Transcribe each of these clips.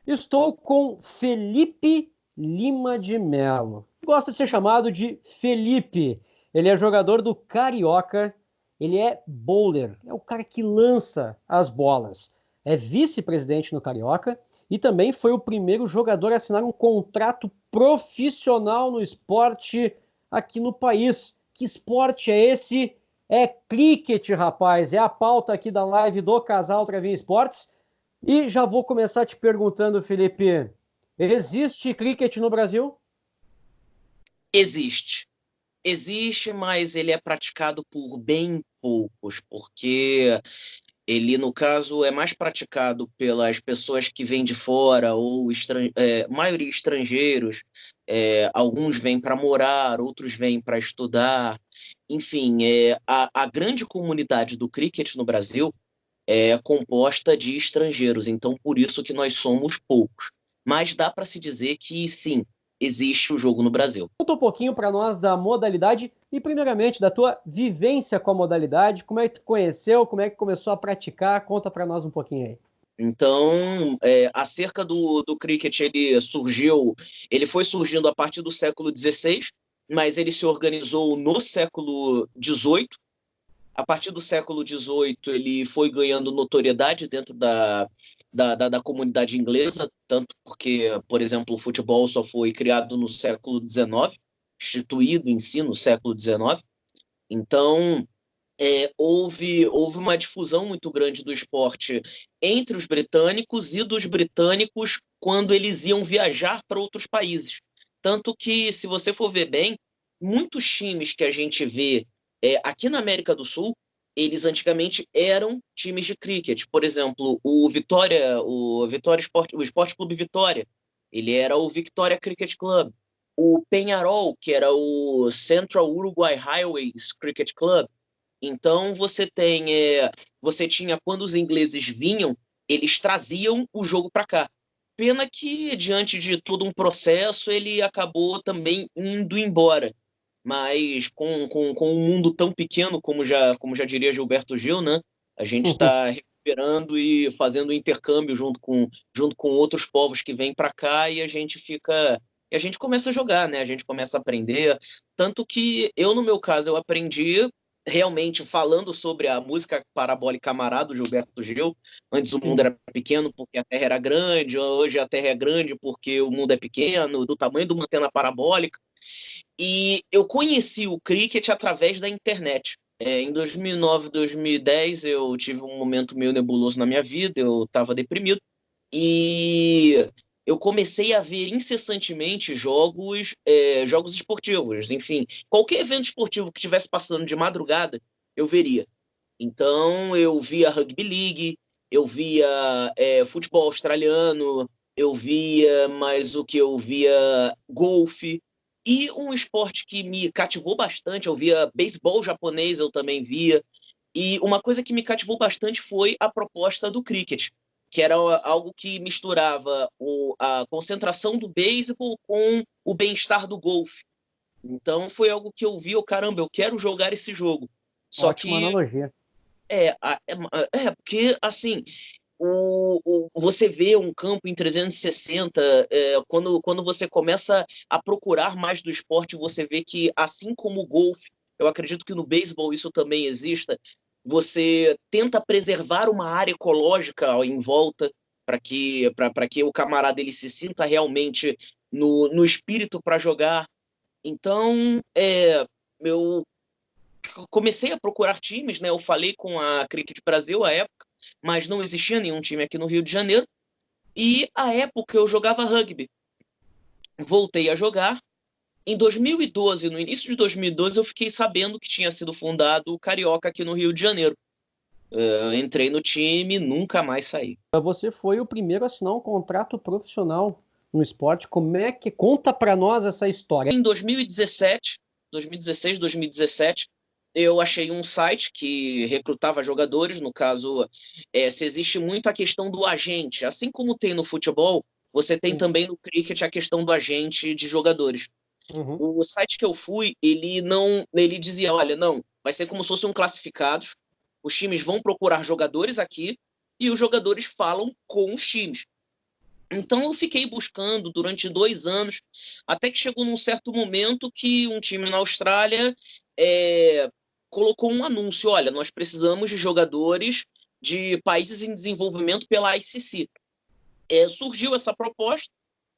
Estou com Felipe Lima de Melo. Gosta de ser chamado de Felipe. Ele é jogador do Carioca. Ele é bowler. É o cara que lança as bolas. É vice-presidente no Carioca e também foi o primeiro jogador a assinar um contrato profissional no esporte aqui no país. Que esporte é esse? É cricket, rapaz. É a pauta aqui da live do Casal Travinho Esportes. E já vou começar te perguntando, Felipe, existe cricket no Brasil? Existe. Existe, mas ele é praticado por bem poucos, porque ele, no caso, é mais praticado pelas pessoas que vêm de fora, ou maioria estrangeiros. Alguns vêm para morar, outros vêm para estudar. Enfim, a grande comunidade do cricket no Brasil é composta de estrangeiros, então por isso que nós somos poucos. Mas dá para se dizer que sim, existe o jogo no Brasil. Conta um pouquinho para nós da modalidade e, primeiramente, da tua vivência com a modalidade. Como é que tu conheceu? Como é que começou a praticar? Conta para nós um pouquinho aí. Então, acerca do cricket, ele foi surgindo a partir do século XVI, mas ele se organizou no século XVIII. A partir do século XVIII, ele foi ganhando notoriedade dentro da comunidade inglesa, tanto porque, por exemplo, o futebol só foi criado no século XIX, instituído em si no século XIX. Então, houve uma difusão muito grande do esporte entre os britânicos e dos britânicos quando eles iam viajar para outros países. Tanto que, se você for ver bem, muitos times que a gente vê aqui na América do Sul, eles antigamente eram times de cricket. Por exemplo, o Esporte Clube Vitória, ele era o Victoria Cricket Club. O Peñarol, que era o Central Uruguay Highways Cricket Club. Então você tinha, quando os ingleses vinham, eles traziam o jogo para cá. Pena que, diante de todo um processo, ele acabou também indo embora. Mas com um mundo tão pequeno, como já diria Gilberto Gil, né? A gente está recuperando e fazendo intercâmbio junto com outros povos que vêm para cá e a gente fica. E a gente começa a jogar, né? A gente começa a aprender. Tanto que eu, no meu caso, eu aprendi realmente falando sobre a música Parabólica Camarada, do Gilberto Gil. Antes o mundo Sim. era pequeno porque a Terra era grande, hoje a Terra é grande porque o mundo é pequeno, do tamanho de uma antena parabólica. E eu conheci o cricket através da internet. Em 2009, 2010, eu tive um momento meio nebuloso na minha vida, eu estava deprimido, e eu comecei a ver incessantemente jogos esportivos. Enfim, qualquer evento esportivo que estivesse passando de madrugada, eu veria. Então, eu via Rugby League, eu via futebol australiano, eu via mais o que eu via golfe. E um esporte que me cativou bastante, eu via beisebol japonês, eu também via. E uma coisa que me cativou bastante foi a proposta do cricket, que era algo que misturava a concentração do beisebol com o bem-estar do golfe. Então foi algo que eu vi, caramba, eu quero jogar esse jogo. Só Ótima que analogia. porque assim, você vê um campo em 360, quando você começa a procurar mais do esporte, você vê que, assim como o golfe, eu acredito que no beisebol isso também exista, você tenta preservar uma área ecológica em volta para que o camarada ele se sinta realmente no espírito para jogar. Então, eu comecei a procurar times, né? Eu falei com a Cricket Brasil à época, mas não existia nenhum time aqui no Rio de Janeiro. E à época eu jogava rugby. Voltei a jogar. Em 2012, no início de 2012, eu fiquei sabendo que tinha sido fundado o Carioca aqui no Rio de Janeiro. Eu entrei no time, nunca mais saí. Você foi o primeiro a assinar um contrato profissional no esporte. Como é que conta para nós essa história? Em 2017, 2016, 2017, eu achei um site que recrutava jogadores. No caso, se existe muito a questão do agente. Assim como tem no futebol, você tem Sim. também no cricket a questão do agente de jogadores. Uhum. O site que eu fui, ele dizia, olha, não, vai ser como se fosse um classificados, os times vão procurar jogadores aqui e os jogadores falam com os times. Então eu fiquei buscando durante 2 anos, até que chegou num certo momento que um time na Austrália colocou um anúncio, olha, nós precisamos de jogadores de países em desenvolvimento pela ICC. Surgiu essa proposta,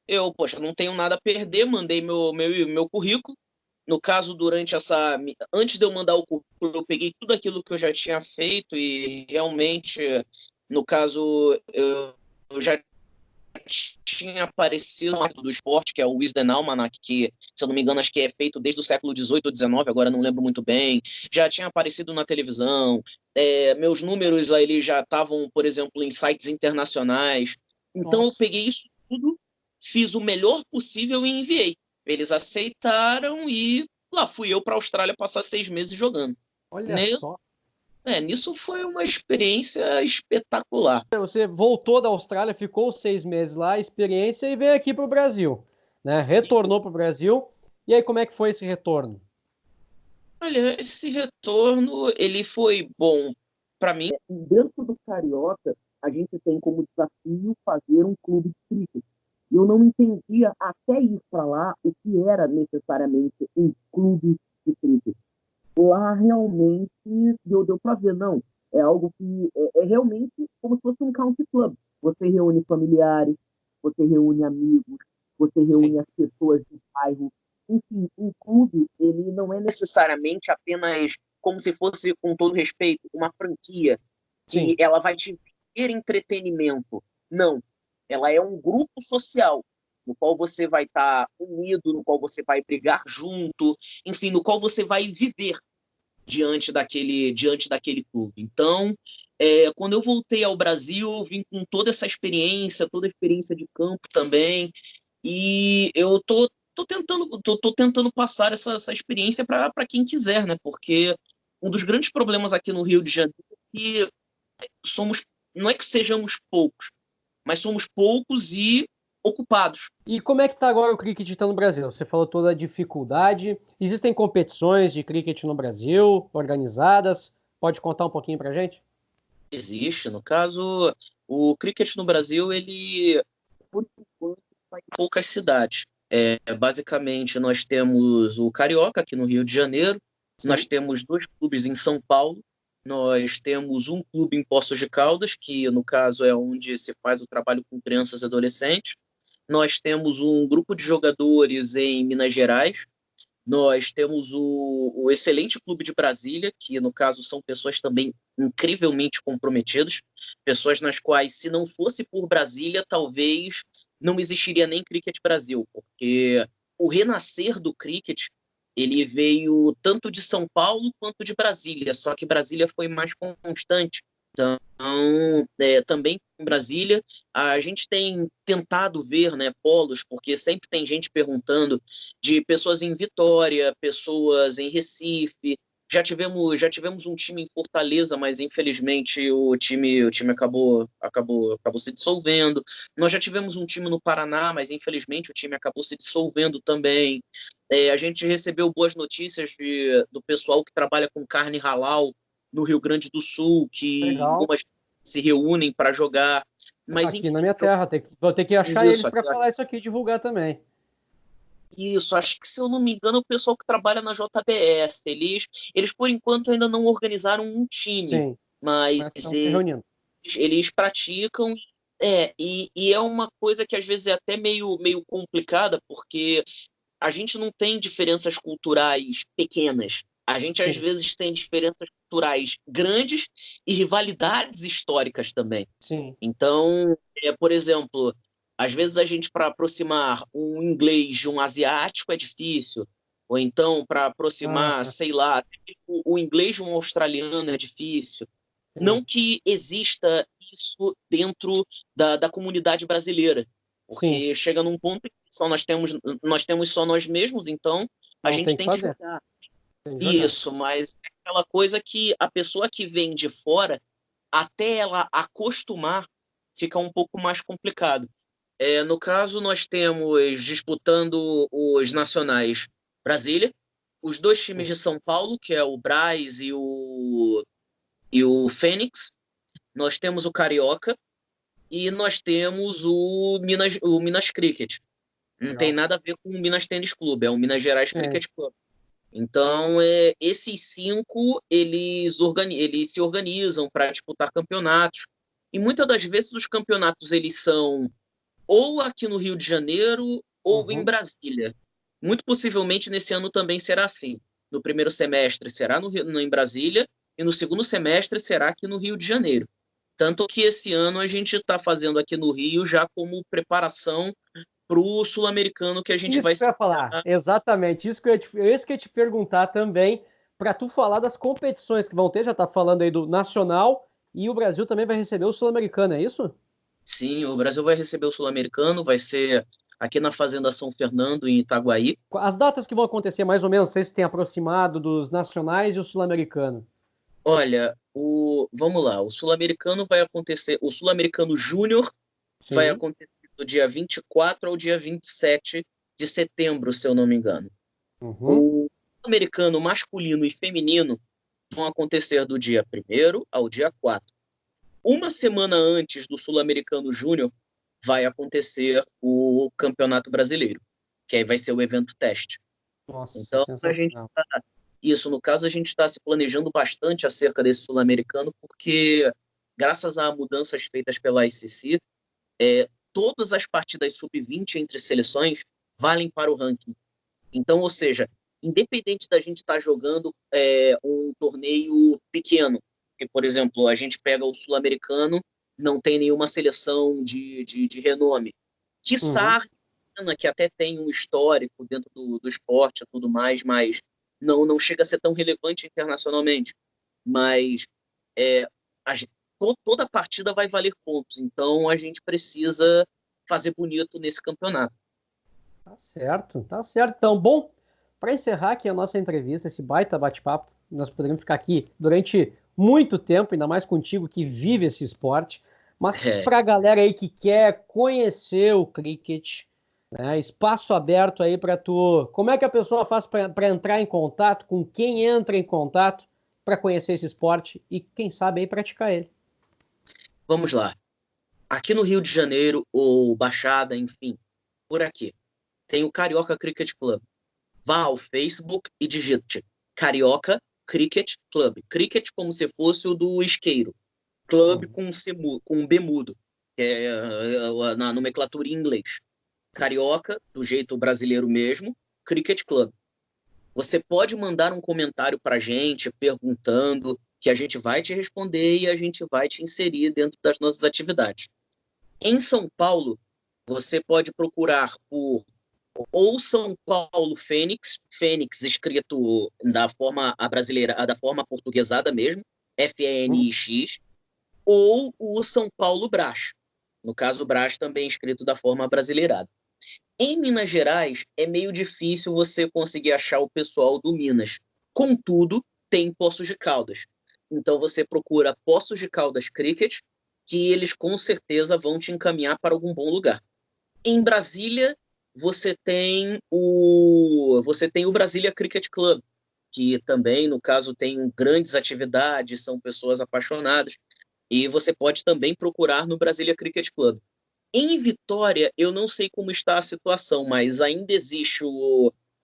eu, poxa, não tenho nada a perder, mandei meu currículo. No caso, antes de eu mandar o currículo, eu peguei tudo aquilo que eu já tinha feito e realmente, no caso, eu já tinha aparecido no do esporte, que é o Wisden Almanac, que, se eu não me engano, acho que é feito desde o século XVIII ou XIX, agora não lembro muito bem. Já tinha aparecido na televisão. Meus números aí já estavam, por exemplo, em sites internacionais. Então eu Nossa, peguei isso tudo, fiz o melhor possível e enviei. Eles aceitaram e lá fui eu para a Austrália passar 6 meses jogando. olha Nisso, só. nisso foi uma experiência espetacular. Você voltou da Austrália, ficou 6 meses lá, experiência, e veio aqui para o Brasil, né? Retornou para o Brasil. E aí, como é que foi esse retorno? Olha, esse retorno, ele foi bom para mim. Dentro do Carioca, a gente tem como desafio fazer um clube de cricket. Eu não entendia até ir para lá o que era necessariamente um clube de cricket. Lá realmente deu para ver, não, é algo que é realmente como se fosse um country club. Você reúne familiares, você reúne amigos, você Sim, reúne as pessoas do bairro. Enfim, um clube, ele não é necessariamente apenas, como se fosse, com todo respeito, uma franquia que sim. ela vai te ter entretenimento. Não, ela é um grupo social no qual você vai estar unido, no qual você vai brigar junto, enfim, no qual você vai viver diante daquele clube. Então, quando eu voltei ao Brasil, eu vim com toda a experiência de campo também, e eu tô tentando passar essa experiência para quem quiser, né? Porque um dos grandes problemas aqui no Rio de Janeiro é que somos, não é que sejamos poucos, mas somos poucos e ocupados. E como é que está agora o cricket no Brasil? Você falou toda a dificuldade. Existem competições de cricket no Brasil, organizadas? Pode contar um pouquinho pra gente? Existe, no caso, o cricket no Brasil, ele, por enquanto, está em poucas cidades. Basicamente, nós temos o Carioca, aqui no Rio de Janeiro, nós Sim. temos 2 clubes em São Paulo, nós temos um clube em Poços de Caldas, que, no caso, é onde se faz o trabalho com crianças e adolescentes, nós temos um grupo de jogadores em Minas Gerais, nós temos o excelente Clube de Brasília, que no caso são pessoas também incrivelmente comprometidas, pessoas nas quais, se não fosse por Brasília, talvez não existiria nem Cricket Brasil, porque o renascer do cricket ele veio tanto de São Paulo quanto de Brasília, só que Brasília foi mais constante. Então, também em Brasília, a gente tem tentado ver, né, polos, porque sempre tem gente perguntando de pessoas em Vitória, pessoas em Recife. Já tivemos um time em Fortaleza, mas infelizmente o time acabou se dissolvendo. Nós já tivemos um time no Paraná, mas infelizmente o time acabou se dissolvendo também. A gente recebeu boas notícias do pessoal que trabalha com carne halal no Rio Grande do Sul, que Legal. algumas se reúnem para jogar. Mas Aqui na enfim, minha terra. Vou ter que achar eles isso, para falar isso aqui e divulgar também. isso, acho que se eu não me engano, o pessoal que trabalha na JBS, eles por enquanto ainda não organizaram um time, Sim, mas mas estão se reunindo. eles praticam, e é uma coisa que às vezes é até meio complicada, porque a gente não tem diferenças culturais pequenas. A gente às Sim, vezes tem diferenças culturais grandes e rivalidades históricas também. sim. Então, por exemplo, às vezes a gente, para aproximar um inglês de um asiático é difícil, ou então para aproximar, Ah, sei lá, o inglês de um australiano é difícil. sim, Não que exista isso dentro da comunidade brasileira, sim. porque chega num ponto em que nós temos só nós mesmos, então a Não gente tem que tem que fazer. jogar. Tem que jogar. Isso, mas é aquela coisa que a pessoa que vem de fora, até ela acostumar, fica um pouco mais complicado. No caso, nós temos disputando os nacionais Brasília, os dois times de São Paulo, que é o Brás e o Fênix. Nós temos o Carioca e nós temos o Minas Cricket. Não tem Legal. nada a ver com o Minas Tênis Clube, é o Minas Gerais É. Cricket Club. Então, esses cinco, eles se organizam para disputar campeonatos. E muitas das vezes os campeonatos eles são ou aqui no Rio de Janeiro ou em Uhum. Brasília. Muito possivelmente nesse ano também será assim. No primeiro semestre será em Brasília e no segundo semestre será aqui no Rio de Janeiro. Tanto que esse ano a gente está fazendo aqui no Rio já como preparação para o Sul-Americano que a gente Isso vai que eu ia falar, exatamente. Isso que eu ia te perguntar também, para tu falar das competições que vão ter, já tá falando aí do Nacional, e o Brasil também vai receber o Sul-Americano, é isso? Sim, o Brasil vai receber o Sul-Americano, vai ser aqui na Fazenda São Fernando, em Itaguaí. As datas que vão acontecer, mais ou menos, vocês têm aproximado dos nacionais e o Sul-Americano. Olha, vamos lá, o Sul-Americano vai acontecer, o Sul-Americano Júnior vai Sim. acontecer do dia 24 ao dia 27 de setembro, se eu não me engano. Uhum. O Sul-Americano masculino e feminino vão acontecer do dia 1º ao dia 4. Uma semana antes do Sul-Americano Júnior vai acontecer o Campeonato Brasileiro, que aí vai ser o evento teste. Nossa, Então, sensacional. no caso, a gente está se planejando bastante acerca desse sul-americano, porque, graças a mudanças feitas pela ICC, todas as partidas sub-20 entre seleções valem para o ranking. Então, ou seja, independente da gente estar jogando um torneio pequeno, que, por exemplo, a gente pega o sul-americano, não tem nenhuma seleção de renome. Uhum. Quiçá que até tem um histórico dentro do esporte e tudo mais, mas não chega a ser tão relevante internacionalmente. Mas é, a toda partida vai valer pontos, então a gente precisa fazer bonito nesse campeonato. Tá certo, tá certo. Então, bom, para encerrar aqui a nossa entrevista, esse baita bate-papo, nós poderíamos ficar aqui durante muito tempo, ainda mais contigo que vive esse esporte. Mas É, para a galera aí que quer conhecer o cricket, né, espaço aberto aí para tu. Como é que a pessoa faz para entrar em contato? Com quem entra em contato para conhecer esse esporte e, quem sabe, aí praticar ele? vamos lá. Aqui no Rio de Janeiro, ou Baixada, enfim, por aqui, tem o Carioca Cricket Club. Vá ao Facebook e digite Carioca Cricket Club. Cricket como se fosse o do isqueiro. Club Uhum. com um B mudo, que é na nomenclatura em inglês. Carioca, do jeito brasileiro mesmo, Cricket Club. Você pode mandar um comentário para a gente perguntando, que a gente vai te responder e a gente vai te inserir dentro das nossas atividades. Em São Paulo, você pode procurar por ou São Paulo Fênix, Fênix escrito da forma brasileira, da forma portuguesada mesmo, Uhum. FENIX, ou o São Paulo Brás. No caso, Brás também escrito da forma brasileirada. Em Minas Gerais, é meio difícil você conseguir achar o pessoal do Minas. Contudo, tem Poços de Caldas. Então você procura Poços de Caldas Cricket, que eles com certeza vão te encaminhar para algum bom lugar. Em Brasília, você tem o Brasília Cricket Club, que também, no caso, tem grandes atividades, são pessoas apaixonadas, e você pode também procurar no Brasília Cricket Club. Em Vitória, eu não sei como está a situação, mas ainda existe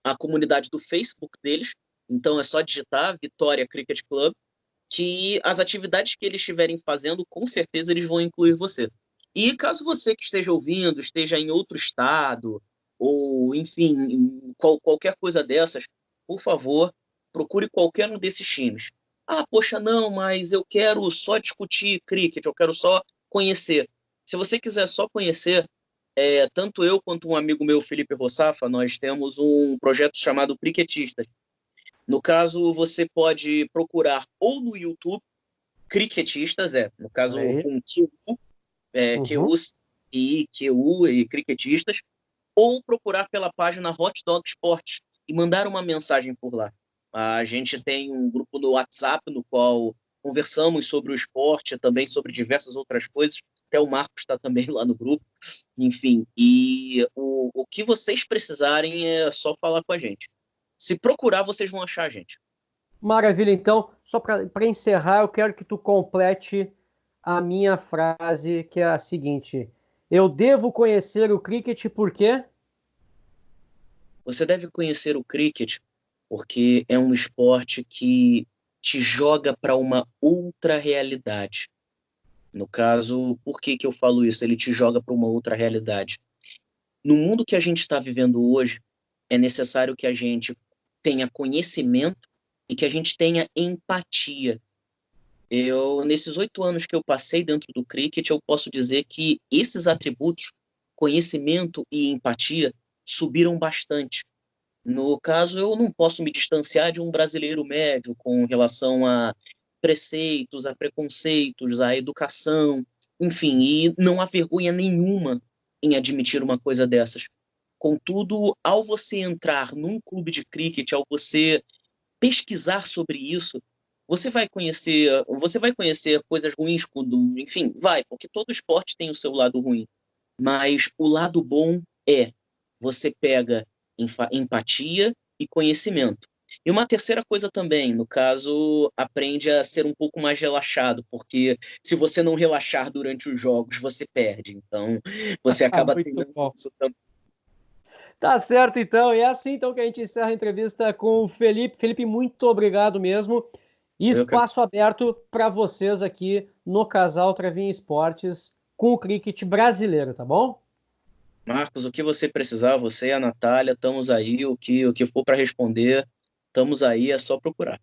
a comunidade do Facebook deles, então é só digitar Vitória Cricket Club, que as atividades que eles estiverem fazendo, com certeza eles vão incluir você. E caso você que esteja ouvindo esteja em outro estado, ou enfim, qualquer coisa dessas, por favor, procure qualquer um desses times. Ah, poxa, não, mas eu quero só discutir cricket, eu quero só conhecer. Se você quiser só conhecer, tanto eu quanto um amigo meu, Felipe Rossafa, nós temos um projeto chamado Cricketistas. No caso, você pode procurar ou no YouTube, Cricketistas, no caso Aí. com QU, Uhum. QU e Cricketistas, ou procurar pela página Hot Dog Sport e mandar uma mensagem por lá. A gente tem um grupo no WhatsApp no qual conversamos sobre o esporte, também sobre diversas outras coisas. até o Marcos está também lá no grupo, enfim, e o que vocês precisarem é só falar com a gente. Se procurar, vocês vão achar a gente. Maravilha, então, só para encerrar, eu quero que tu complete a minha frase, que é a seguinte: eu devo conhecer o cricket por quê? Você deve conhecer o cricket porque é um esporte que te joga para uma outra realidade. No caso, por que que eu falo isso? Ele te joga para uma outra realidade. No mundo que a gente está vivendo hoje, é necessário que a gente tenha conhecimento e que a gente tenha empatia. Nesses 8 anos que eu passei dentro do cricket, eu posso dizer que esses atributos, conhecimento e empatia, subiram bastante. No caso, eu não posso me distanciar de um brasileiro médio com relação a preceitos, a preconceitos, a educação, enfim, e não há vergonha nenhuma em admitir uma coisa dessas. Contudo, ao você entrar num clube de cricket, ao você pesquisar sobre isso, você vai conhecer coisas ruins quando, enfim, porque todo esporte tem o seu lado ruim, mas o lado bom é você pega empatia e conhecimento. E uma terceira coisa também, no caso, aprende a ser um pouco mais relaxado, porque se você não relaxar durante os jogos, você perde. Então, você acaba Muito treinando bom. isso também. Tá certo, então. E é assim então que a gente encerra a entrevista com o Felipe. Felipe, muito obrigado mesmo. E Eu que- espaço aberto para vocês aqui no Casal Travinha Esportes com o cricket brasileiro, tá bom? Marcos, o que você precisar, você e a Natália, estamos aí. O que for para responder, estamos aí, é só procurar.